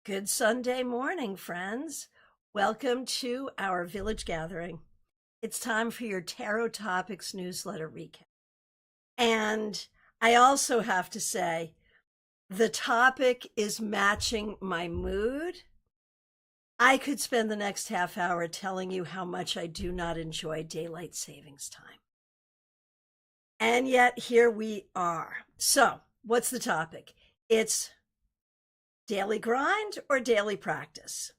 Good Sunday morning, friends. Welcome to our village gathering. It's time for your Tarot Topics newsletter recap. And I also have to say, the topic is matching my mood. I could spend the next half hour telling you how much I do not enjoy daylight savings time. And yet here we are. So, what's the topic? It's daily grind or daily practice.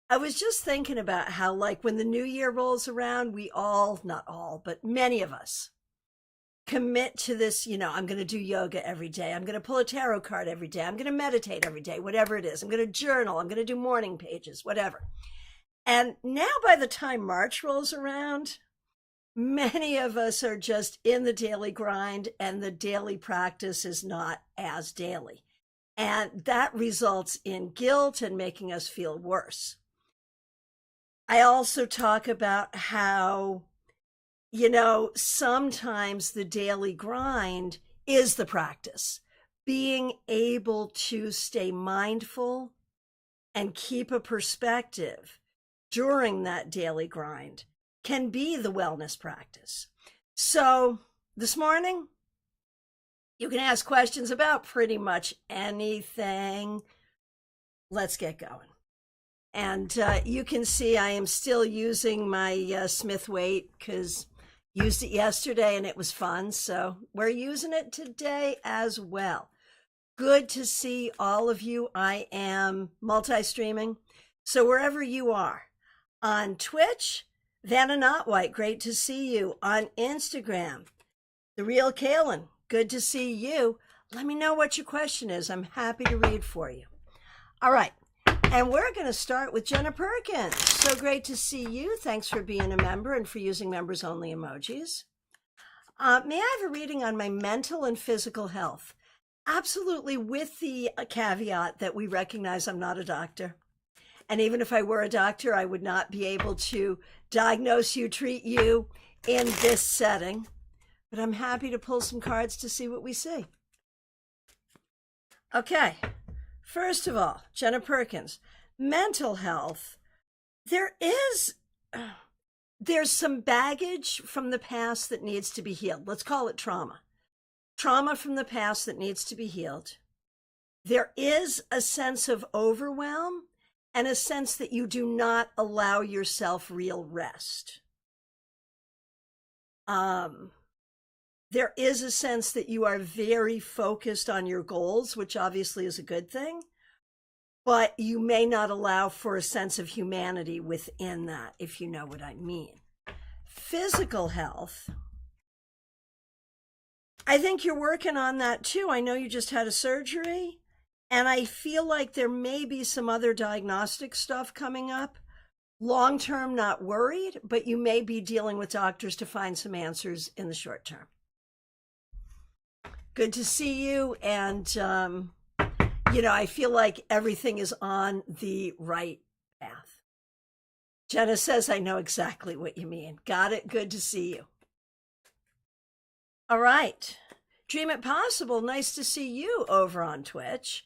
I was just thinking about how, like, when the new year rolls around, we all, not all, but many of us commit to this, I'm going to do yoga every day. I'm going to pull a tarot card every day. I'm going to meditate every day, whatever it is. I'm going to journal. I'm going to do morning pages, whatever. And now by the time March rolls around, many of us are just in the daily grind, and the daily practice is not as daily. And that results in guilt and making us feel worse. I also talk about how, sometimes the daily grind is the practice. Being able to stay mindful and keep a perspective during that daily grind can be the wellness practice. So this morning, you can ask questions about pretty much anything. Let's get going. And you can see I am still using my Smith weight because used it yesterday and it was fun. So we're using it today as well. Good to see all of you. I am multi-streaming. So wherever you are, on Twitch, Vanna Not White, great to see you. On Instagram, The Real Kaylin, good to see you. Let me know what your question is. I'm happy to read for you. All right. And we're going to start with Jenna Perkins. So great to see you. Thanks for being a member and for using members only emojis. May I have a reading on my mental and physical health? Absolutely, with the caveat that we recognize I'm not a doctor. And even if I were a doctor, I would not be able to diagnose you, treat you in this setting. But I'm happy to pull some cards to see what we see. Okay, first of all, Jenna Perkins, mental health. There's some baggage from the past that needs to be healed. Let's call it trauma. Trauma from the past that needs to be healed. There is a sense of overwhelm and a sense that you do not allow yourself real rest. There is a sense that you are very focused on your goals, which obviously is a good thing, but you may not allow for a sense of humanity within that, if you know what I mean. Physical health, I think you're working on that too. I know you just had a surgery, and I feel like there may be some other diagnostic stuff coming up. Long-term, not worried, but you may be dealing with doctors to find some answers in the short term. Good to see you. And, I feel like everything is on the right path. Jenna says, I know exactly what you mean. Got it. Good to see you. All right. Dream It Possible. Nice to see you over on Twitch.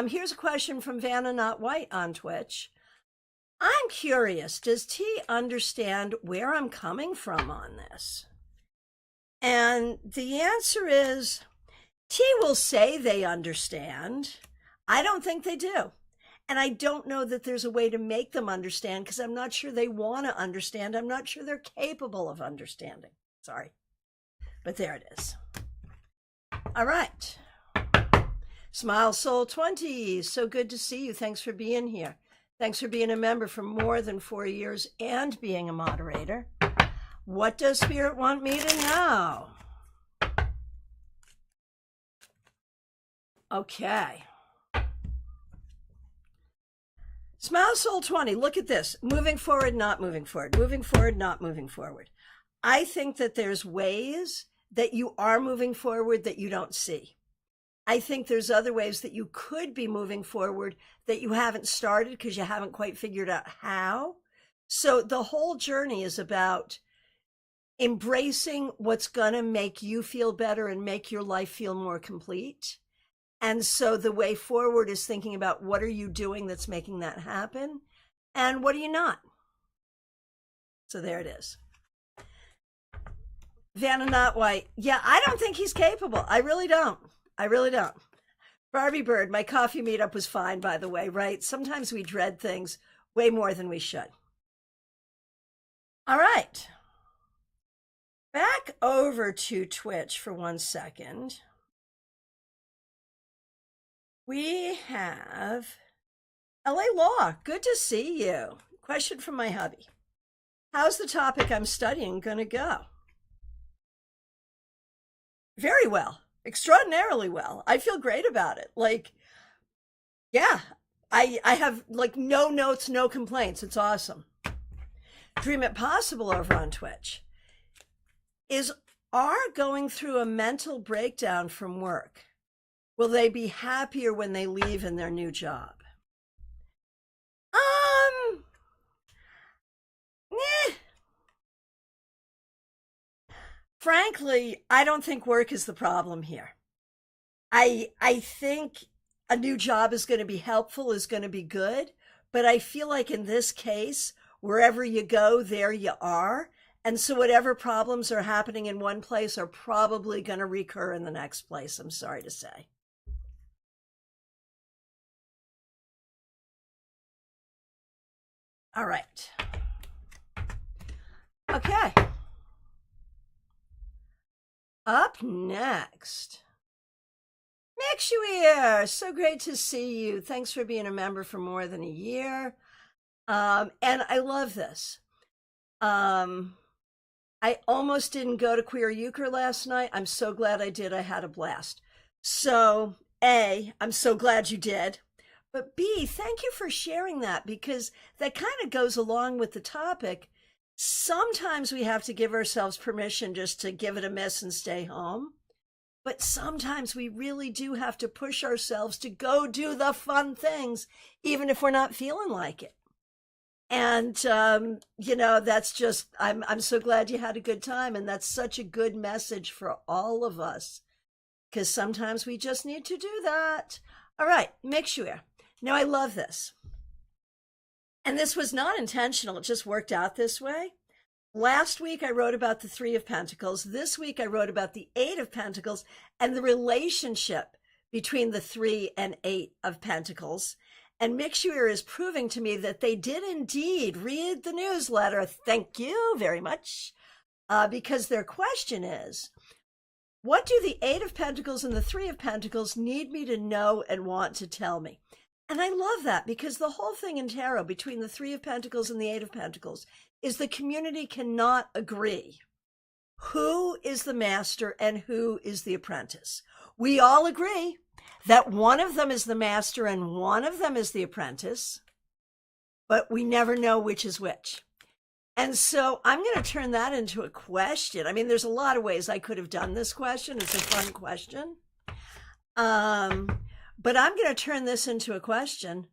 Here's a question from Vanna Not White on Twitch. I'm curious, does T understand where I'm coming from on this? And the answer is, T will say they understand. I don't think they do. And I don't know that there's a way to make them understand because I'm not sure they want to understand. I'm not sure they're capable of understanding. Sorry. But there it is. All right. Smile Soul 20. So good to see you. Thanks for being here. Thanks for being a member for more than 4 years and being a moderator. What does Spirit want me to know? Okay. Smile Soul 20, look at this. Moving forward, not moving forward. Moving forward, not moving forward. I think that there's ways that you are moving forward that you don't see. I think there's other ways that you could be moving forward that you haven't started because you haven't quite figured out how. So the whole journey is about embracing what's going to make you feel better and make your life feel more complete, And so the way forward is thinking about what are you doing that's making that happen and what are you not? So there it is. Vanna Not White. Yeah, I don't think he's capable. I really don't. I really don't. Barbie Bird, my coffee meetup was fine, by the way, right? Sometimes we dread things way more than we should. All right. Back over to Twitch for 1 second. We have LA Law. Good to see you. Question from my hubby. How's the topic I'm studying going to go? Very well. Extraordinarily well. I feel great about it. Like, yeah, I have like no notes, no complaints. It's awesome. Dream It Possible over on Twitch is are going through a mental breakdown from work. Will they be happier when they leave in their new job? Eh. Frankly, I don't think work is the problem here. I think a new job is going to be helpful, is going to be good, but I feel like in this case, wherever you go, there you are. And so whatever problems are happening in one place are probably going to recur in the next place, I'm sorry to say. All right. Okay. Up next, Mixuir. So great to see you. Thanks for being a member for more than a year. And I love this. I almost didn't go to Queer Euchre last night. I'm so glad I did. I had a blast. So, A, I'm so glad you did. But B, thank you for sharing that because that kind of goes along with the topic. Sometimes we have to give ourselves permission just to give it a miss and stay home. But sometimes we really do have to push ourselves to go do the fun things, even if we're not feeling like it. And, that's just, I'm so glad you had a good time. And that's such a good message for all of us because sometimes we just need to do that. All right, make sure. Now, I love this. And this was not intentional. It just worked out this way. Last week, I wrote about the Three of Pentacles. This week, I wrote about the Eight of Pentacles and the relationship between the Three and Eight of Pentacles. And Mixuir is proving to me that they did indeed read the newsletter. Thank you very much. Because their question is, what do the Eight of Pentacles and the Three of Pentacles need me to know and want to tell me? And I love that because the whole thing in tarot between the Three of Pentacles and the Eight of Pentacles is the community cannot agree who is the master and who is the apprentice. We all agree that one of them is the master and one of them is the apprentice, but we never know which is which. And so I'm going to turn that into a question. I mean, there's a lot of ways I could have done this question. It's a fun question. But I'm going to turn this into a question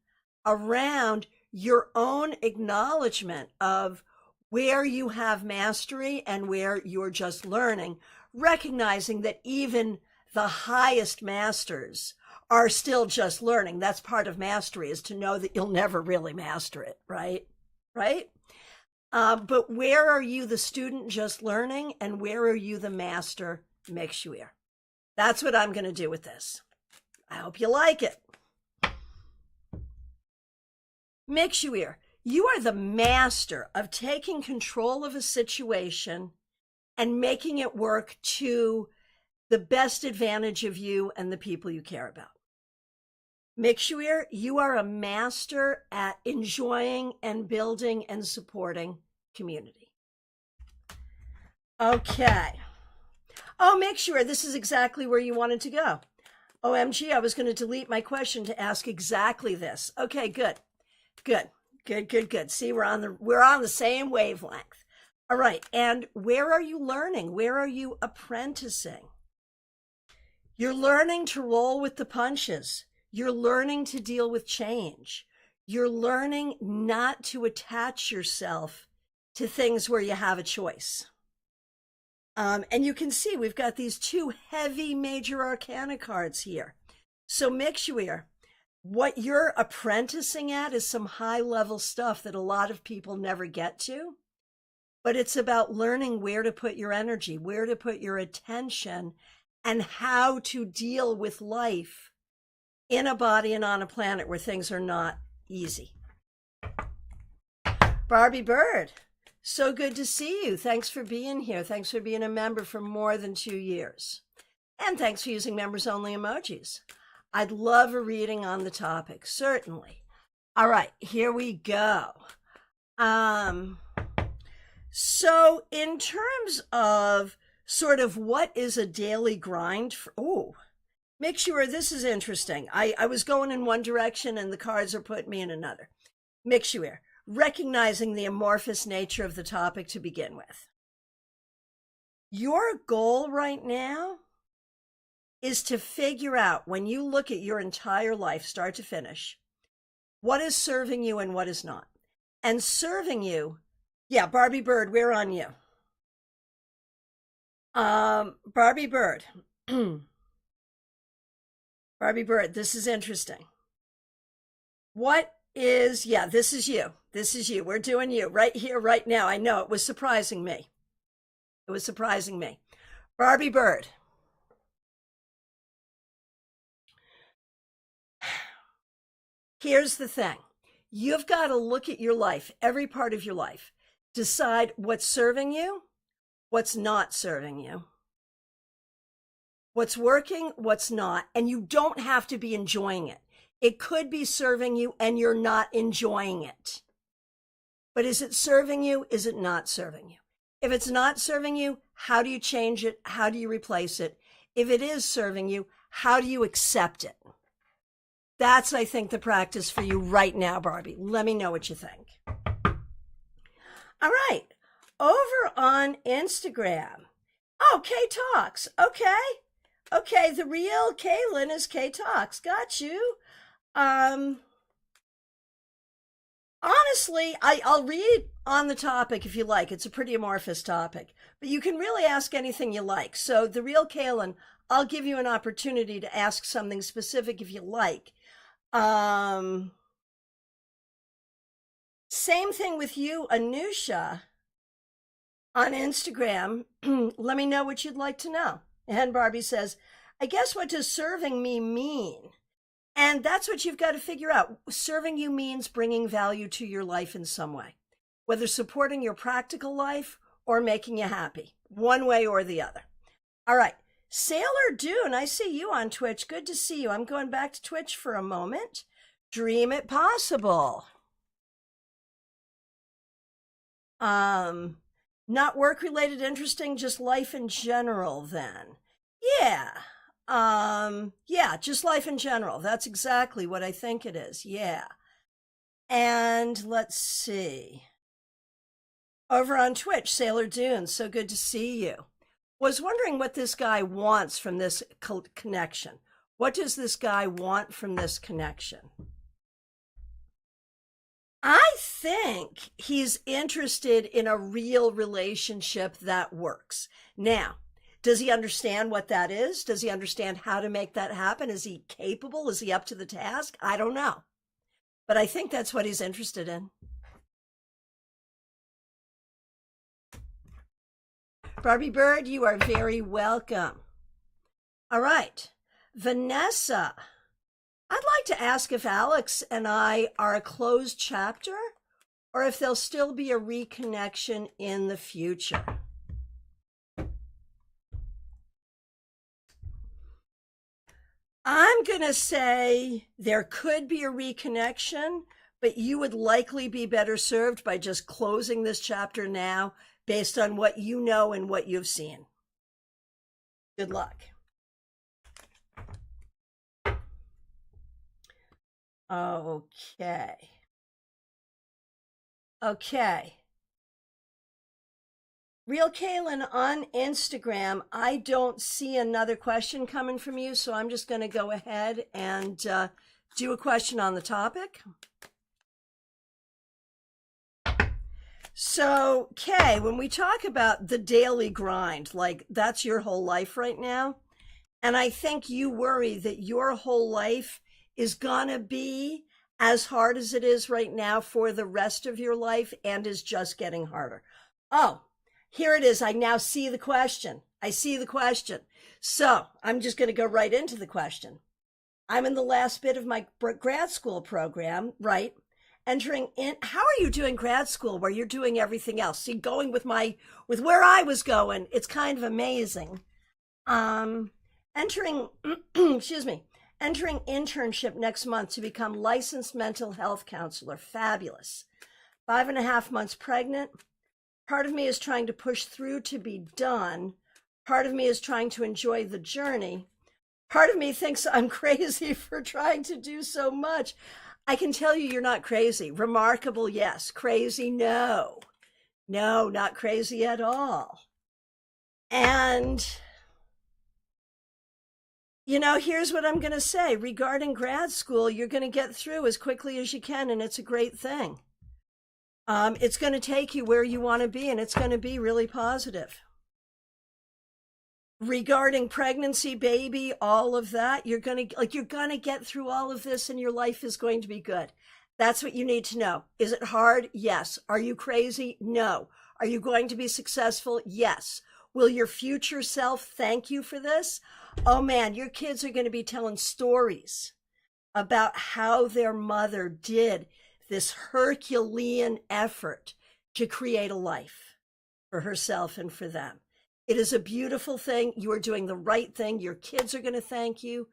around your own acknowledgement of where you have mastery and where you're just learning, recognizing that even the highest masters are still just learning. That's part of mastery, is to know that you'll never really master it, right? Right? But where are you the student just learning and where are you the master Mixuir? That's what I'm going to do with this. I hope you like it. Mixuir, you are the master of taking control of a situation and making it work to the best advantage of you and the people you care about. Mixuir, you are a master at enjoying and building and supporting community. Okay. Oh, Mixuir, this is exactly where you wanted to go. OMG, I was going to delete my question to ask exactly this. Okay, good. See, we're on the same wavelength. All right. And where are you learning? Where are you apprenticing? You're learning to roll with the punches. You're learning to deal with change. You're learning not to attach yourself to things where you have a choice. And you can see we've got these two heavy major arcana cards here. So make sure what you're apprenticing at is some high level stuff that a lot of people never get to. But it's about learning where to put your energy, where to put your attention, and how to deal with life in a body and on a planet where things are not easy. Barbie Bird, so good to see you. Thanks for being here. Thanks for being a member for more than 2 years. And thanks for using members only emojis. I'd love a reading on the topic, certainly. All right, here we go. So in terms of sort of what is a daily grind for, make sure this is interesting. I was going in one direction and the cards are putting me in another. Make sure recognizing the amorphous nature of the topic to begin with. Your goal right now is to figure out, when you look at your entire life, start to finish, what is serving you and what is not. And serving you, yeah, Barbie Bird, we're on you. Barbie Bird. Barbie Bird, this is interesting. What is, yeah, this is you. This is you. We're doing you right here, right now. I know, it was surprising me. It was surprising me. Barbie Bird. Here's the thing. You've got to look at your life, every part of your life. Decide what's serving you, what's not serving you, what's working, what's not, and you don't have to be enjoying it. It could be serving you and you're not enjoying it. But is it serving you? Is it not serving you? If it's not serving you, how do you change it? How do you replace it? If it is serving you, how do you accept it? That's, I think, the practice for you right now, Barbie. Let me know what you think. All right. Over on Instagram. Oh, K Talks. Okay. Okay. The real Kaylin is K Talks. Got you. Honestly, I'll read on the topic if you like. It's a pretty amorphous topic, but you can really ask anything you like. So the real Kaylin, I'll give you an opportunity to ask something specific if you like. Same thing with you, Anusha, on Instagram. Let me know what you'd like to know. And Barbie says, I guess, what does serving me mean? And that's what you've got to figure out. Serving you means bringing value to your life in some way, whether supporting your practical life or making you happy, one way or the other. All right. Sailor Dune, I see you on Twitch. Good to see you. I'm going back to Twitch for a moment. Dream it possible. Not work-related interesting, just life in general then. Yeah. Yeah, just life in general. That's exactly what I think it is. Yeah. And let's see. Over on Twitch, Sailor Dune, so good to see you. Was wondering what this guy wants from this connection. What does this guy want from this connection? I think he's interested in a real relationship that works. Now, does he understand what that is? Does he understand how to make that happen? Is he capable? Is he up to the task? I don't know. But I think that's what he's interested in. Barbie Bird, you are very welcome. All right. Vanessa, I'd like to ask if Alex and I are a closed chapter or if there'll still be a reconnection in the future. I'm going to say there could be a reconnection, but you would likely be better served by just closing this chapter now based on what you know and what you've seen. Good luck. Okay. Okay. Real Kaylin on Instagram, I don't see another question coming from you, so I'm just going to go ahead and do a question on the topic. So, Kay, when we talk about the daily grind, like that's your whole life right now, And I think you worry that your whole life is going to be as hard as it is right now for the rest of your life and is just getting harder. Oh, here it is. I now see the question. I see the question. So I'm just going to go right into the question. I'm in the last bit of my grad school program, right? Entering in. How are you doing grad school where you're doing everything else? See, going with where I was going, it's kind of amazing. Entering, excuse me, entering internship next month to become licensed mental health counselor. Fabulous. 5.5 months pregnant. Part of me is trying to push through to be done. Part of me is trying to enjoy the journey. Part of me thinks I'm crazy for trying to do so much. I can tell you you're not crazy. Remarkable, yes. Crazy, no. No, not crazy at all. And, here's what I'm going to say. Regarding grad school, you're going to get through as quickly as you can, and it's a great thing. It's going to take you where you want to be, and it's going to be really positive. Regarding pregnancy, baby, all of that, you're going to get through all of this, and your life is going to be good. That's what you need to know. Is it hard? Yes. Are you crazy? No. Are you going to be successful? Yes. Will your future self thank you for this? Oh man, your kids are going to be telling stories about how their mother did this Herculean effort to create a life for herself and for them. It is a beautiful thing. You are doing the right thing. Your kids are going to thank you.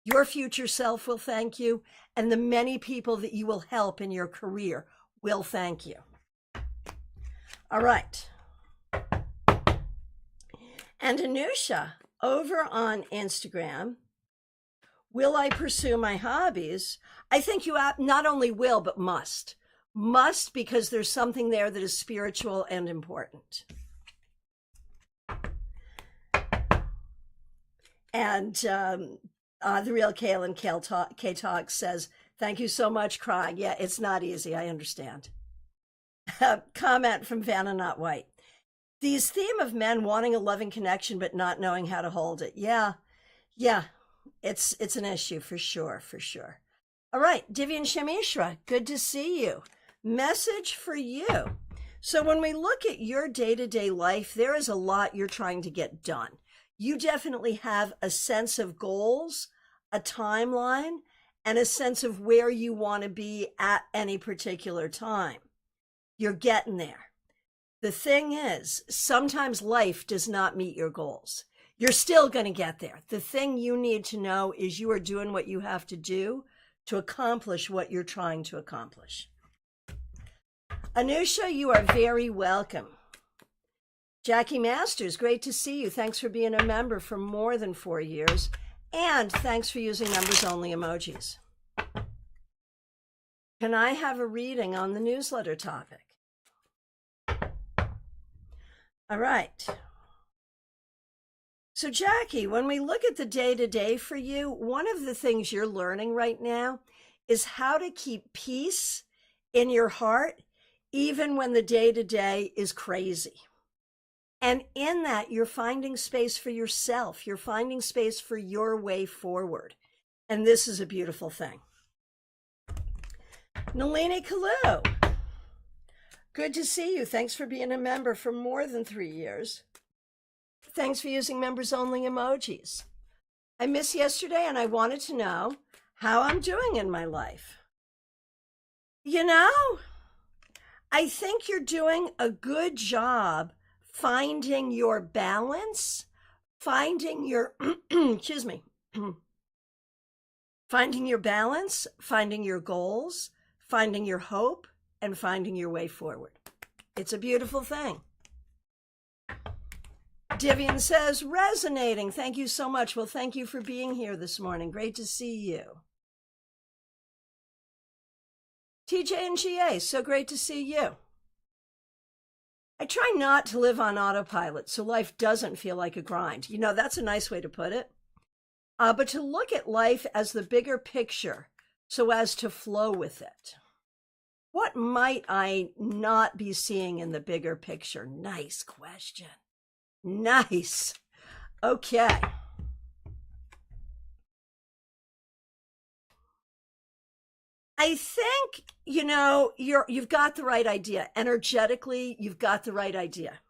Your future self will thank you. And the many people that you will help in your career will thank you. All right. And Anusha, over on Instagram, will I pursue my hobbies? I think you not only will, but must. Must, because there's something there that is spiritual and important. And the real Kaylin K-Talk says, thank you so much, crying. Yeah, it's not easy. I understand. Comment from Vanna Not White. These theme of men wanting a loving connection but not knowing how to hold it. Yeah, it's an issue for sure. All right, Divyan Shamishra, good to see you. Message for you. So when we look at your day-to-day life, there is a lot you're trying to get done. You definitely have a sense of goals, a timeline, and a sense of where you want to be at any particular time. You're getting there. The thing is, sometimes life does not meet your goals. You're still going to get there. The thing you need to know is you are doing what you have to do to accomplish what you're trying to accomplish. Anusha, you are very welcome. Jackie Masters, great to see you. Thanks for being a member for more than 4 years. And thanks for using members only emojis. Can I have a reading on the newsletter topic? All right. So Jackie, when we look at the day-to-day for you, one of the things you're learning right now is how to keep peace in your heart, even when the day-to-day is crazy. And in that, you're finding space for yourself. You're finding space for your way forward. And this is a beautiful thing. Nalini Kalu, good to see you. Thanks for being a member for more than 3 years. Thanks for using members only emojis. I missed yesterday and I wanted to know how I'm doing in my life. I think you're doing a good job finding your balance, finding your, excuse me, finding your balance, finding your goals, finding your hope, and finding your way forward. It's a beautiful thing. Divian says, resonating. Thank you so much. Well, thank you for being here this morning. Great to see you. TJ and GA, so great to see you. I try not to live on autopilot so life doesn't feel like a grind. That's a nice way to put it. But to look at life as the bigger picture so as to flow with it. What might I not be seeing in the bigger picture? Nice question. Nice. Okay. I think, you've got the right idea. Energetically, you've got the right idea.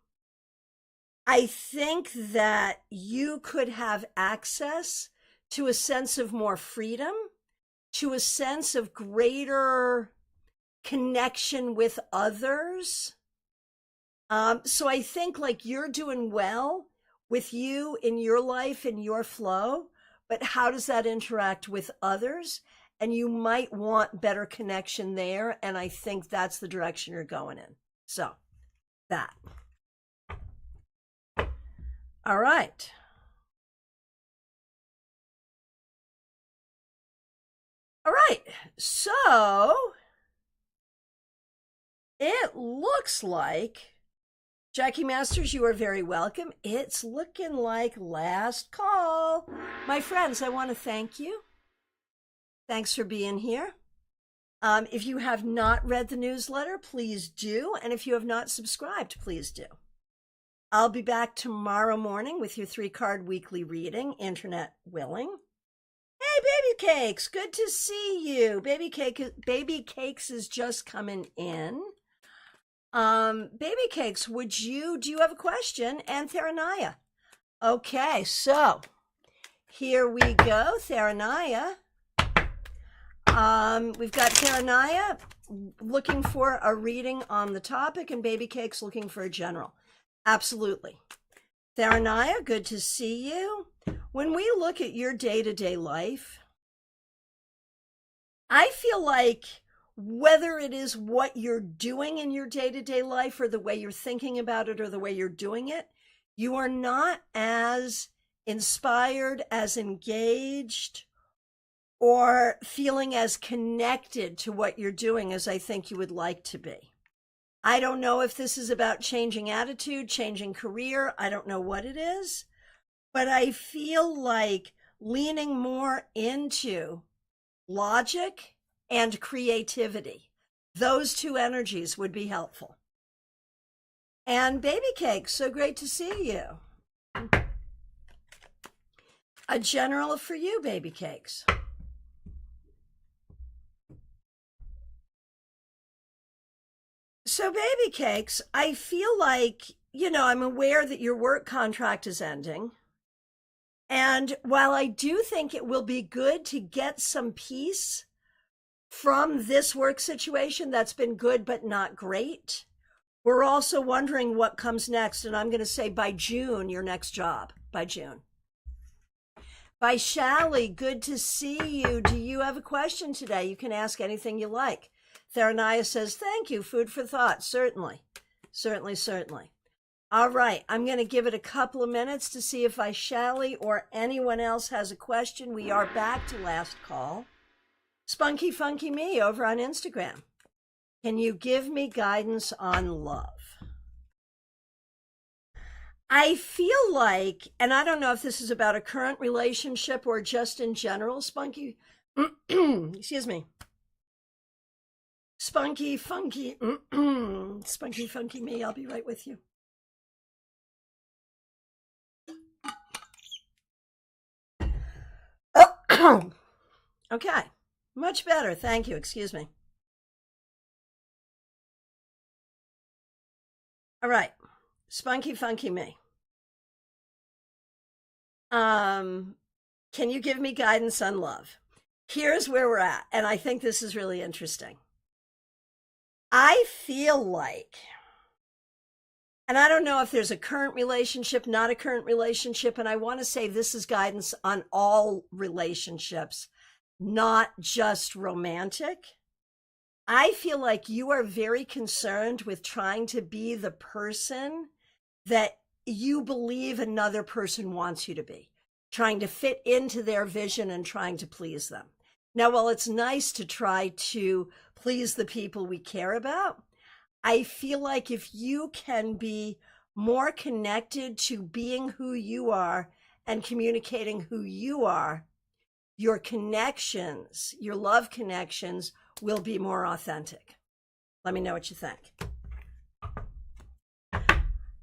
I think that you could have access to a sense of more freedom, to a sense of greater connection with others. So I think like you're doing well with you in your life, in your flow, but how does that interact with others? And you might want better connection there. And I think that's the direction you're going in. So that. All right. All right. So it looks like, Jackie Masters, you are very welcome. It's looking like last call. My friends, I want to thank you. Thanks for being here. If you have not read the newsletter, please do. And if you have not subscribed, please do. I'll be back tomorrow morning with your 3-card weekly reading, internet willing. Hey, Baby Cakes, good to see you. Baby Cakes is just coming in. Baby Cakes, do you have a question? And Theranaya. Okay, so here we go, Theranaya. We've got Theranaya looking for a reading on the topic and Baby Cakes looking for a general. Absolutely. Theranaya, good to see you. When we look at your day-to-day life, I feel like whether it is what you're doing in your day-to-day life or the way you're thinking about it or the way you're doing it, you are not as inspired, as engaged, or feeling as connected to what you're doing as I think you would like to be. I don't know if this is about changing attitude, changing career. I don't know what it is, but I feel like leaning more into logic and creativity. Those two energies would be helpful. And Baby Cake, so great to see you. A general for you, Baby Cakes. So, Baby Cakes, I feel like, I'm aware that your work contract is ending. And while I do think it will be good to get some peace from this work situation that's been good but not great, we're also wondering what comes next. And I'm going to say by June, your next job, by June. By Shally, good to see you. Do you have a question today? You can ask anything you like. Theranaya says, thank you, food for thought. Certainly. All right, I'm going to give it a couple of minutes to see if Shally or anyone else has a question. We are back to last call. Spunky Funky Me over on Instagram. Can you give me guidance on love? I feel like, and I don't know if this is about a current relationship or just in general, Spunky, excuse me. Spunky Funky Me, I'll be right with you. Okay, much better. Thank you. Excuse me. All right, Spunky Funky Me. Can you give me guidance on love? Here's where we're at, and I think this is really interesting. I feel like, and I don't know if there's a current relationship, not a current relationship, and I want to say this is guidance on all relationships, not just romantic. I feel like you are very concerned with trying to be the person that you believe another person wants you to be, trying to fit into their vision and trying to please them. Now, while it's nice to try to please the people we care about, I feel like if you can be more connected to being who you are and communicating who you are, your connections, your love connections will be more authentic. Let me know what you think.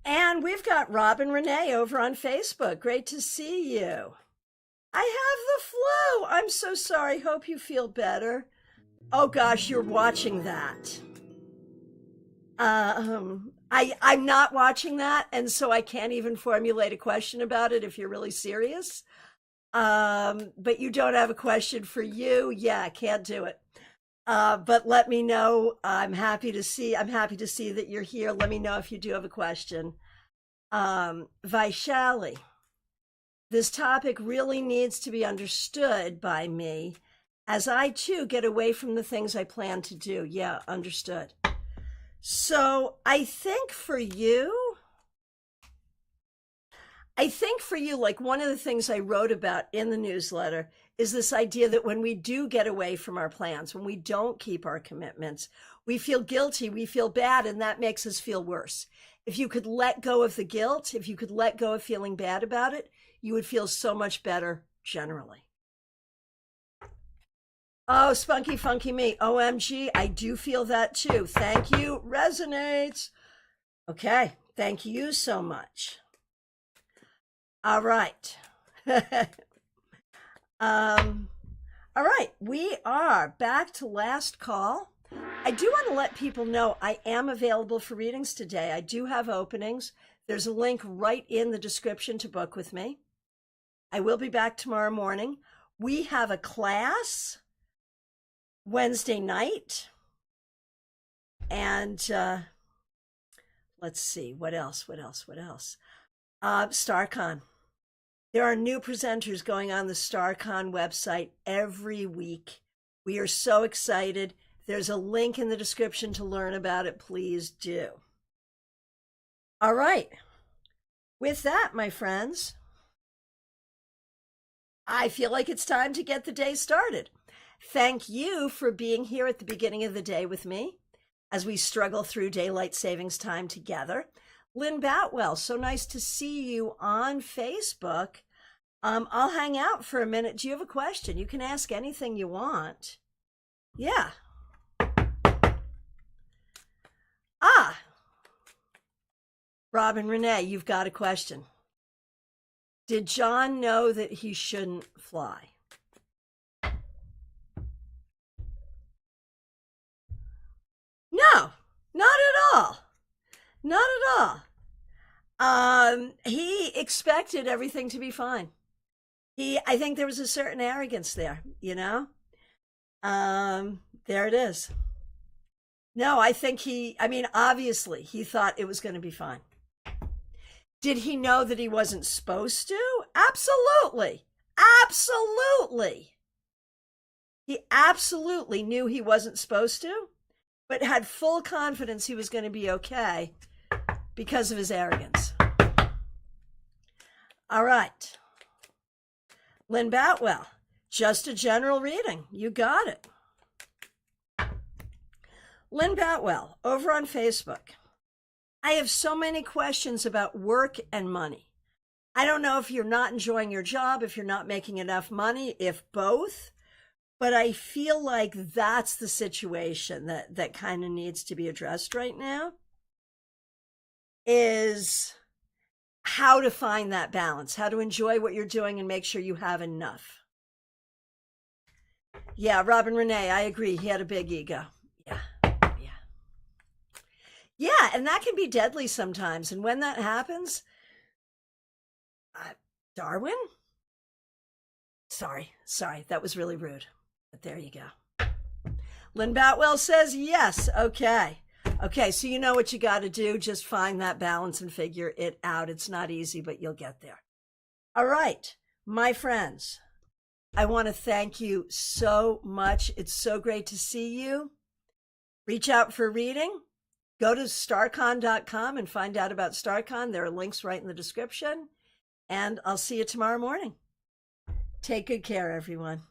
And we've got Robin Renee over on Facebook. Great to see you. I have the flu. I'm so sorry. Hope you feel better. Oh gosh, you're watching that. I'm not watching that, and so I can't even formulate a question about it if you're really serious. But you don't have a question for you. Yeah, I can't do it. But let me know. I'm happy to see that you're here. Let me know if you do have a question. Vaishali, this topic really needs to be understood by me as I too get away from the things I plan to do. Yeah, understood. So I think for you, like one of the things I wrote about in the newsletter is this idea that when we do get away from our plans, when we don't keep our commitments, we feel guilty, we feel bad, and that makes us feel worse. If you could let go of the guilt, if you could let go of feeling bad about it, you would feel so much better generally. Oh, spunky funky me. OMG, I do feel that too. Thank you. Resonates. Okay, thank you so much. All right. All right, we are back to last call. I do want to let people know I am available for readings today. I do have openings. There's a link right in the description to book with me. I will be back tomorrow morning. We have a class Wednesday night. And let's see, what else? StaarCon. There are new presenters going on the StaarCon website every week. We are so excited. There's a link in the description to learn about it. Please do. All right. With that, my friends, I feel like it's time to get the day started. Thank you for being here at the beginning of the day with me as we struggle through daylight savings time together. Lynn Boutwell, so nice to see you on Facebook. I'll hang out for a minute. Do you have a question? You can ask anything you want. Yeah. Robin Renee, you've got a question. Did John know that he shouldn't fly? No, not at all. Not at all. He expected everything to be fine. I think there was a certain arrogance there, you know? There it is. No, obviously he thought it was going to be fine. Did he know that he wasn't supposed to? Absolutely. Absolutely. He absolutely knew he wasn't supposed to, but had full confidence he was going to be okay because of his arrogance. All right. Lynn Boutwell, just a general reading. You got it. Lynn Boutwell, over on Facebook. I have so many questions about work and money. I don't know if you're not enjoying your job, if you're not making enough money, if both, but I feel like that's the situation that kind of needs to be addressed right now, is how to find that balance, how to enjoy what you're doing and make sure you have enough. Yeah, Robin Renee, I agree. He had a big ego. Yeah, and that can be deadly sometimes. And when that happens, Darwin? Sorry, that was really rude. But there you go. Lynn Boutwell says yes. Okay, so you know what you got to do. Just find that balance and figure it out. It's not easy, but you'll get there. All right, my friends, I want to thank you so much. It's so great to see you. Reach out for a reading. Go to StaarCon.com and find out about StaarCon. There are links right in the description. And I'll see you tomorrow morning. Take good care, everyone.